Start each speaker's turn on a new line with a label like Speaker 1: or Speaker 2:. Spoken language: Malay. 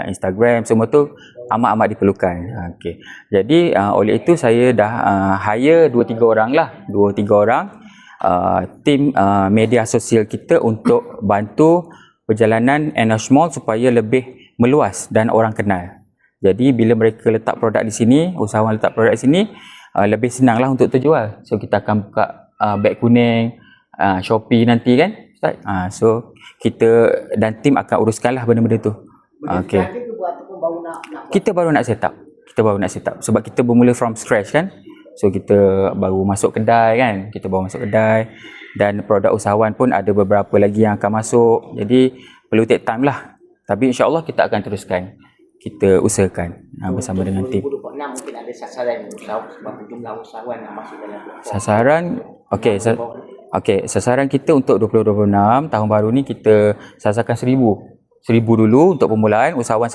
Speaker 1: Instagram, semua tu amat-amat diperlukan. Okey. Jadi oleh itu saya dah hire 2-3 orang lah, 2-3 orang tim media sosial kita untuk bantu perjalanan Enosh Mall supaya lebih meluas dan orang kenal. Jadi bila mereka letak produk di sini, usahawan letak produk di sini, lebih senanglah untuk terjual. So kita akan buka beg kuning, Shopee nanti kan, Ustaz? So kita dan tim akan uruskanlah benda-benda tu. Okey. Kita baru nak set up. Sebab kita bermula from scratch kan. So kita baru masuk kedai kan. Dan produk usahawan pun ada beberapa lagi yang akan masuk. Jadi perlu take time lah. Tapi insya-Allah kita akan teruskan. Kita usahakan bersama dengan tim.
Speaker 2: 2026 mungkin ada sasaran berapa jumlah usahawan yang masuk dalam platform.
Speaker 1: Sasaran sasaran kita untuk 2026 tahun baru ni kita sasarkan 1000 dulu untuk permulaan, usahawan